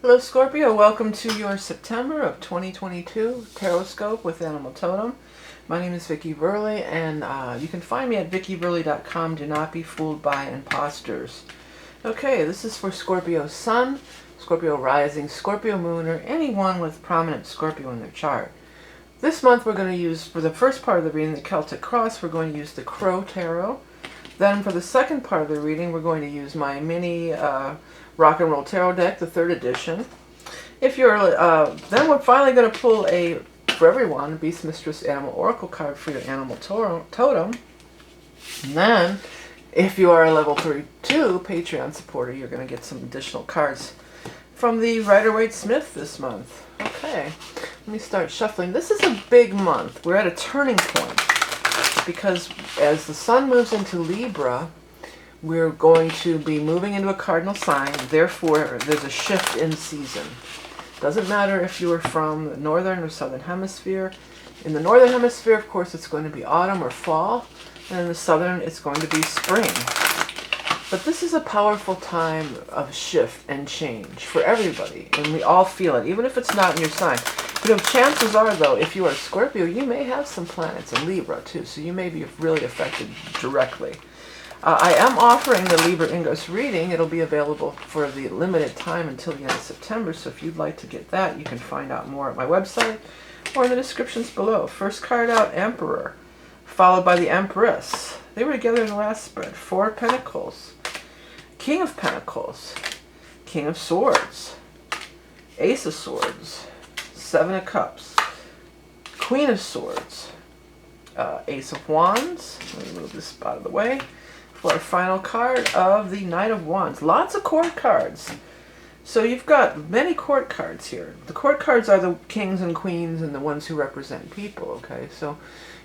Hello Scorpio, welcome to your September of 2022 Tarot with Animal Totem. My name is Vickieverlie, and you can find me at vickieverlie.com. Do not be fooled by imposters. Okay, this is for Scorpio Sun, Scorpio Rising, Scorpio Moon, or anyone with prominent Scorpio in their chart. This month we're going to use, for the first part of the reading, the Celtic Cross. We're going to use the Crow Tarot. Then for the second part of the reading, we're going to use my mini Rock and Roll Tarot deck, the 3rd edition. If you're, then we're finally going to pull for everyone, Beast Mistress Animal Oracle card for your Animal Totem. And then, if you are a level 32 Patreon supporter, you're going to get some additional cards from the Rider-Waite-Smith this month. Okay, let me start shuffling. This is a big month. We're at a turning point because as the Sun moves into Libra, we're going to be moving into a cardinal sign. Therefore, there's a shift in season. Doesn't matter if you are from the northern or southern hemisphere. In the northern hemisphere, of course, it's going to be autumn or fall. And in the southern, it's going to be spring. But this is a powerful time of shift and change for everybody. And we all feel it, even if it's not in your sign. You know, chances are, though, if you are Scorpio, you may have some planets in Libra, too. So you may be really affected directly. I am offering the Libra Ingress reading. It'll be available for the limited time until the end of September. So if you'd like to get that, you can find out more at my website or in the descriptions below. First card out, Emperor, followed by the Empress. They were together in the last spread. 4 of Pentacles, King of Pentacles, King of Swords, Ace of Swords, 7 of Cups, Queen of Swords, Ace of Wands. Let me move this out of the way. For our final card of the Knight of Wands. Lots of court cards. So you've got many court cards here. The court cards are the kings and queens and the ones who represent people, okay? So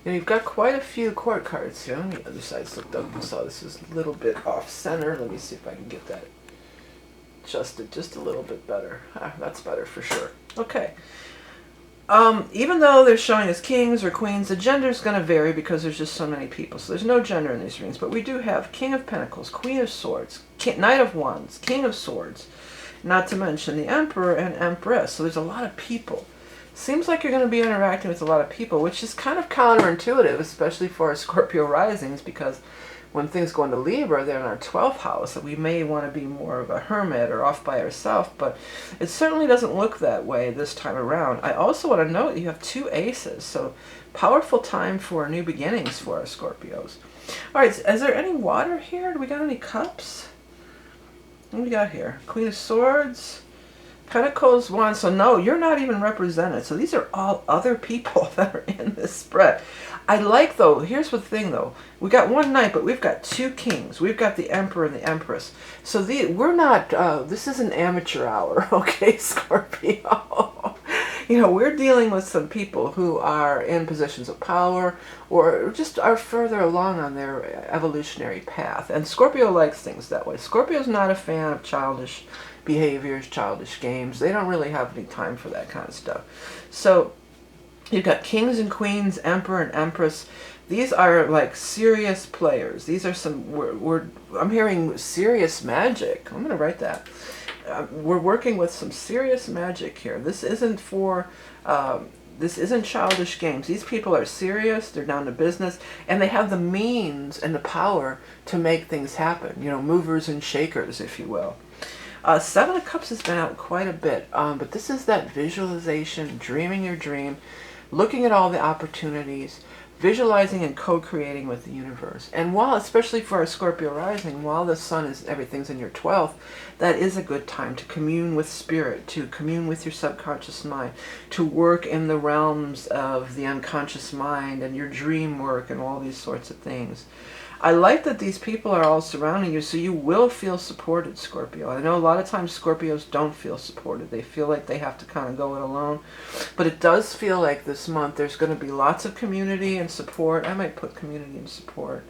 you've got quite a few court cards here. The other side's looked up and saw this is a little bit off center. Let me see if I can get that adjusted just a little bit better. That's better for sure. Okay. Even though they're showing as kings or queens, the gender is going to vary because there's just so many people. So there's no gender in these rings. But we do have King of Pentacles, Queen of Swords, Knight of Wands, King of Swords, not to mention the Emperor and Empress. So there's a lot of people. Seems like you're going to be interacting with a lot of people, which is kind of counterintuitive, especially for our Scorpio risings, because when things go into Libra, they're in our 12th house, so we may want to be more of a hermit or off by ourselves, but it certainly doesn't look that way this time around. I also want to note you have 2 aces, so powerful time for new beginnings for our Scorpios. All right, is there any water here? Do we got any cups? What do we got here? Queen of Swords, Pentacles, Wands. So no, you're not even represented. So these are all other people that are in this spread. I like, though, here's the thing, though. We got 1 knight, but we've got 2 kings. We've got the Emperor and the Empress. So we're not, this is an amateur hour, okay, Scorpio? We're dealing with some people who are in positions of power or just are further along on their evolutionary path. And Scorpio likes things that way. Scorpio's not a fan of childish behaviors, childish games. They don't really have any time for that kind of stuff. So you've got kings and queens, emperor and empress. These are like serious players. These are some, I'm hearing serious magic. I'm going to write that. We're working with some serious magic here. This isn't childish games. These people are serious. They're down to business, and they have the means and the power to make things happen. Movers and shakers, if you will. 7 of Cups has been out quite a bit, but this is that visualization, dreaming your dream, looking at all the opportunities, visualizing and co-creating with the universe. And especially for our Scorpio rising, while the Sun everything's in your 12th, that is a good time to commune with spirit, to commune with your subconscious mind, to work in the realms of the unconscious mind and your dream work and all these sorts of things. I like that these people are all surrounding you, so you will feel supported, Scorpio. I know a lot of times Scorpios don't feel supported. They feel like they have to kind of go it alone. But it does feel like this month there's going to be lots of community and support. I might put community and support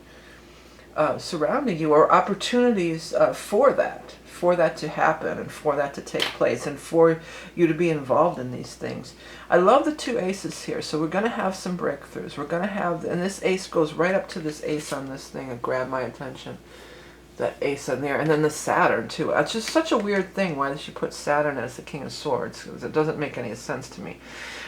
surrounding you, or opportunities for that to happen and for that to take place and for you to be involved in these things. I love the 2 aces here, so we're going to have some breakthroughs. We're going to have, and this ace goes right up to this ace on this thing and grab my attention. That ace in there, and then the Saturn too. It's just such a weird thing. Why did she put Saturn as the King of Swords? Because it doesn't make any sense to me.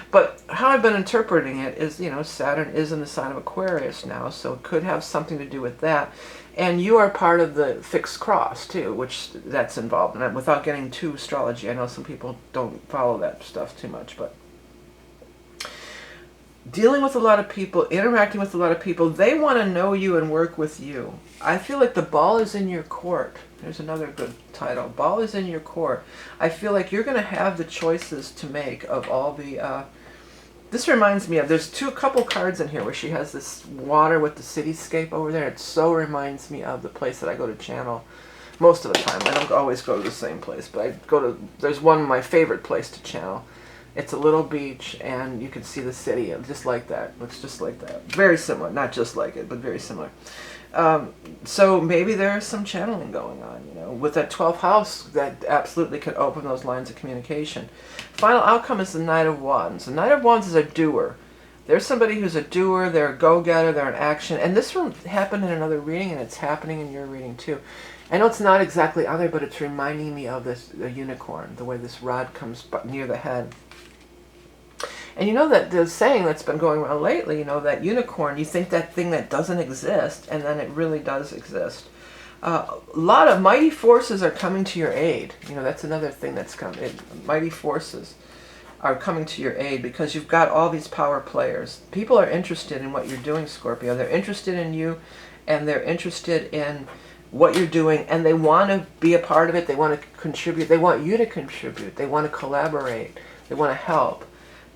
But how I've been interpreting it is, you know, Saturn is in the sign of Aquarius now, so it could have something to do with that. And you are part of the fixed cross too, which that's involved. And without getting too astrology, I know some people don't follow that stuff too much, but dealing with a lot of people, interacting with a lot of people, they want to know you and work with you. I feel like the ball is in your court. There's another good title. Ball is in your court. I feel like you're going to have the choices to make of all the... this reminds me of... There's a couple cards in here where she has this water with the cityscape over there. It so reminds me of the place that I go to channel most of the time. I don't always go to the same place, but I go to... There's one of my favorite place to channel. It's a little beach, and you can see the city, just like that. Looks just like that. Very similar. Not just like it, but very similar. So maybe there's some channeling going on, you know. With that 12th house, that absolutely could open those lines of communication. Final outcome is the Knight of Wands. The Knight of Wands is a doer. There's somebody who's a doer, they're a go-getter, they're in action. And this one happened in another reading, and it's happening in your reading too. I know it's not exactly on there, but it's reminding me of this unicorn, the way this rod comes near the head. And you know that the saying that's been going around lately, you know, that unicorn, you think that thing that doesn't exist, and then it really does exist. A lot of mighty forces are coming to your aid. You know, that's another thing that's coming. Mighty forces are coming to your aid because you've got all these power players. People are interested in what you're doing, Scorpio. They're interested in you, and they're interested in what you're doing, and they want to be a part of it. They want to contribute. They want you to contribute. They want to collaborate. They want to help.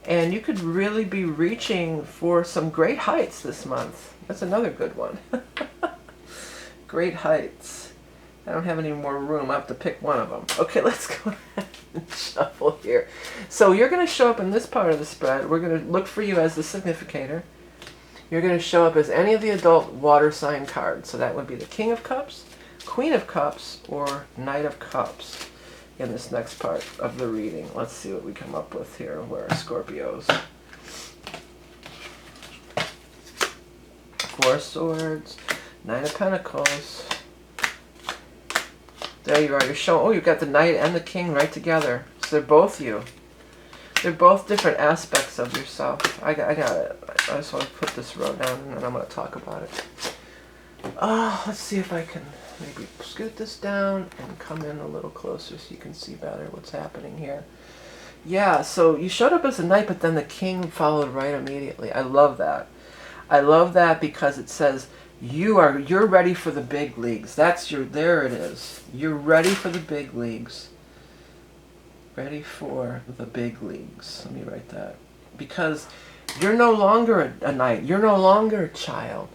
And you could really be reaching for some great heights this month. That's another good one. Great heights. I don't have any more room. I have to pick one of them. Okay, let's go ahead and shuffle here. So you're going to show up in this part of the spread. We're going to look for you as the significator. You're going to show up as any of the adult water sign cards. So that would be the King of Cups, Queen of Cups, or Knight of Cups. In this next part of the reading. Let's see what we come up with here. Where are Scorpios? Four of Swords, Nine of Pentacles. There you are. You're showing, oh, you've got the Knight and the King right together. So they're both you. They're both different aspects of yourself. I got it. I just want to put this row down and then I'm going to talk about it. Let's see if I can maybe scoot this down and come in a little closer so you can see better what's happening here. Yeah, so you showed up as a knight, but then the king followed right immediately. I love that. I love that because it says you're ready for the big leagues. There it is. You're ready for the big leagues. Ready for the big leagues. Let me write that. Because you're no longer a knight. You're no longer a child.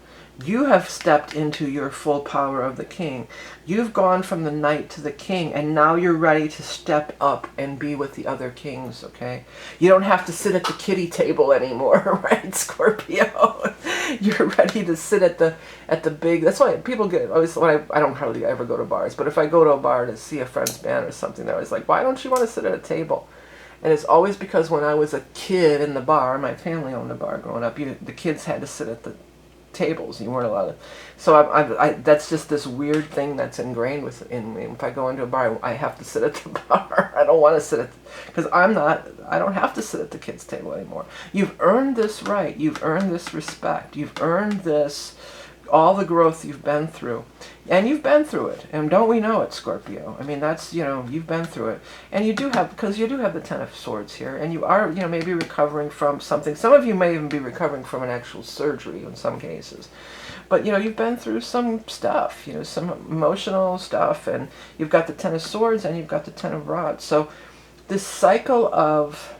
You have stepped into your full power of the king. You've gone from the knight to the king, and now you're ready to step up and be with the other kings, okay? You don't have to sit at the kiddie table anymore, right, Scorpio? You're ready to sit at the big... That's why people get... Always, when I don't hardly ever go to bars, but if I go to a bar to see a friend's band or something, they're always like, why don't you want to sit at a table? And it's always because when I was a kid in the bar, my family owned a bar growing up, the kids had to sit at the tables. You weren't allowed to. So that's just this weird thing that's ingrained within me. If I go into a bar, I have to sit at the bar. I don't want to sit at... Because I don't have to sit at the kids' table anymore. You've earned this right. You've earned this respect. You've earned this... all the growth you've been through. And you've been through it. And don't we know it, Scorpio? I mean, that's, you've been through it. And you do have, because you do have the Ten of Swords here. And you are, maybe recovering from something. Some of you may even be recovering from an actual surgery in some cases. But, you've been through some stuff, some emotional stuff. And you've got the Ten of Swords and you've got the Ten of Rods. So this cycle of,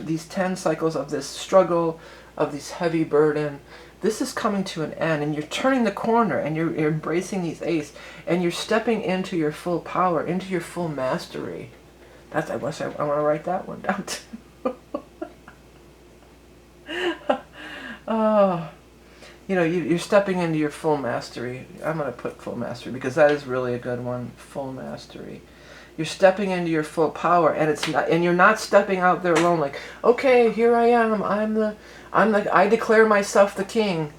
these 10 cycles of this struggle, of this heavy burden, this is coming to an end, and you're turning the corner, and you're embracing these ace, and you're stepping into your full power, into your full mastery. I want to write that one down too. Oh, you're stepping into your full mastery. I'm going to put full mastery because that is really a good one. Full mastery. You're stepping into your full power, and you're not stepping out there alone. Like, okay, here I am. I declare myself the king.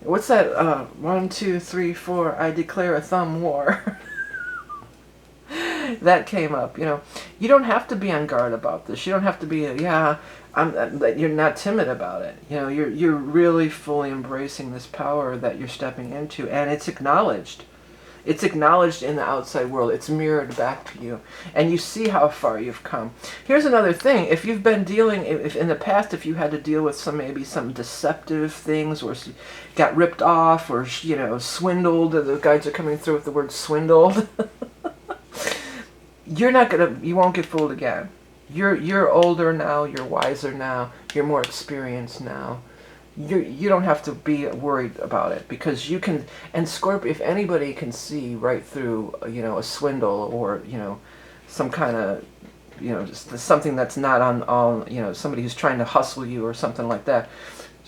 What's that? 1, 2, 3, 4. I declare a thumb war. That came up. You know, you don't have to be on guard about this. You don't have to be. Yeah, you're not timid about it. You know, you're really fully embracing this power that you're stepping into, and it's acknowledged. It's acknowledged in the outside world. It's mirrored back to you. And you see how far you've come. Here's another thing. If you've been dealing, if in the past, if you had to deal with maybe some deceptive things, or got ripped off, or, you know, swindled, the guides are coming through with the word swindled. You won't get fooled again. You're older now, you're wiser now, you're more experienced now. You don't have to be worried about it, because you can. And Scorpio, if anybody can see right through, you know, a swindle, or, you know, some kind of, you know, just something that's not on all, you know, somebody who's trying to hustle you or something like that,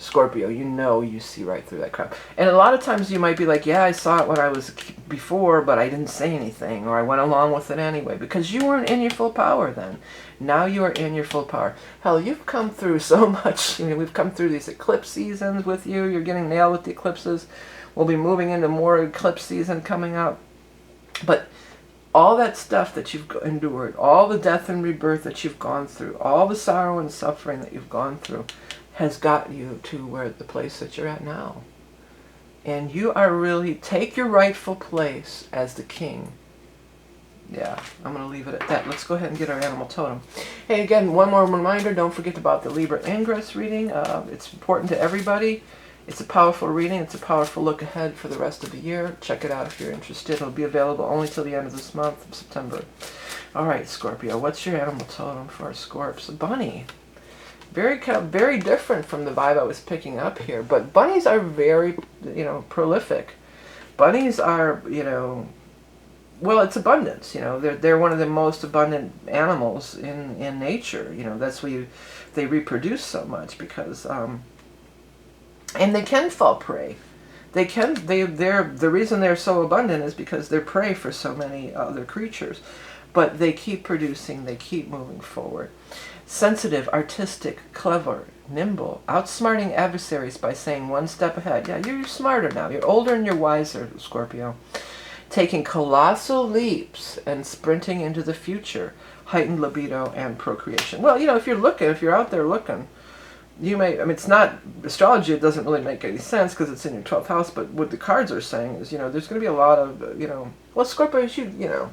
Scorpio, you know, you see right through that crap. And a lot of times you might be like, yeah, I saw it when I was before, but I didn't say anything, or I went along with it anyway, because you weren't in your full power then. Now you are in your full power. Hell, you've come through so much. You know, we've come through these eclipse seasons with you. You're getting nailed with the eclipses. We'll be moving into more eclipse season coming up. But all that stuff that you've endured, all the death and rebirth that you've gone through, all the sorrow and suffering that you've gone through, has got you to the place that you're at now. And you are really, take your rightful place as the king. Yeah, I'm going to leave it at that. Let's go ahead and get our animal totem. Hey, again, one more reminder, don't forget about the Libra Ingress reading. It's important to everybody. It's a powerful reading. It's a powerful look ahead for the rest of the year. Check it out if you're interested. It'll be available only till the end of this month, of September. All right, Scorpio, what's your animal totem for our Scorps? A bunny. Very different from the vibe I was picking up here. But bunnies are very, you know, prolific. Bunnies are, you know, well, it's abundance. You know, they're one of the most abundant animals in nature. You know, that's why they reproduce so much, because and they can fall prey. The reason they're so abundant is because they're prey for so many other creatures. But they keep producing, they keep moving forward. Sensitive, artistic, clever, nimble, outsmarting adversaries by saying one step ahead. Yeah, you're smarter now. You're older and you're wiser, Scorpio. Taking colossal leaps and sprinting into the future. Heightened libido and procreation. Well, you know, if you're out there looking, you may, I mean, it's not, astrology, it doesn't really make any sense because it's in your 12th house, but what the cards are saying is, you know, there's going to be a lot of, you know, well, Scorpio, you know,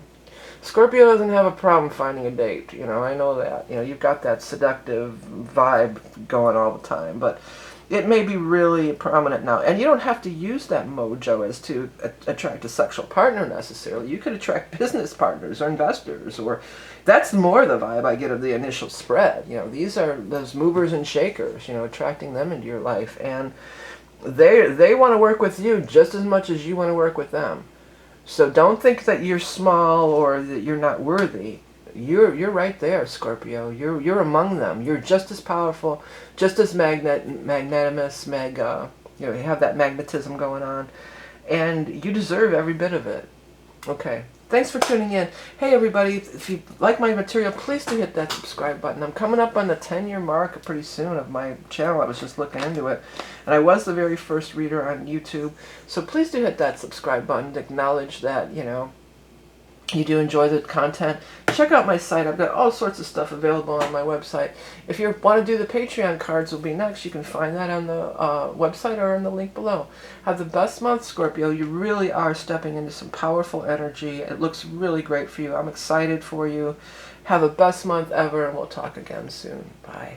Scorpio doesn't have a problem finding a date, you know, I know that. You know, you've got that seductive vibe going all the time, but it may be really prominent now. And you don't have to use that mojo as to attract a sexual partner necessarily. You could attract business partners or investors, or that's more the vibe I get of the initial spread. You know, these are those movers and shakers, you know, attracting them into your life. And they want to work with you just as much as you want to work with them. So don't think that you're small or that you're not worthy. You're right there, Scorpio. You're among them. You're just as powerful, just as magnanimous, you know, you have that magnetism going on, and you deserve every bit of it. Okay. Thanks for tuning in. Hey everybody, if you like my material, please do hit that subscribe button. I'm coming up on the 10-year mark pretty soon of my channel. I was just looking into it. And I was the very first reader on YouTube. So please do hit that subscribe button to acknowledge that, you know, you do enjoy the content. Check out my site. I've got all sorts of stuff available on my website. If you want to do the Patreon cards will be next. You can find that on the website or in the link below. Have the best month, Scorpio. You really are stepping into some powerful energy. It looks really great for you. I'm excited for you. Have a best month ever, and we'll talk again soon. Bye.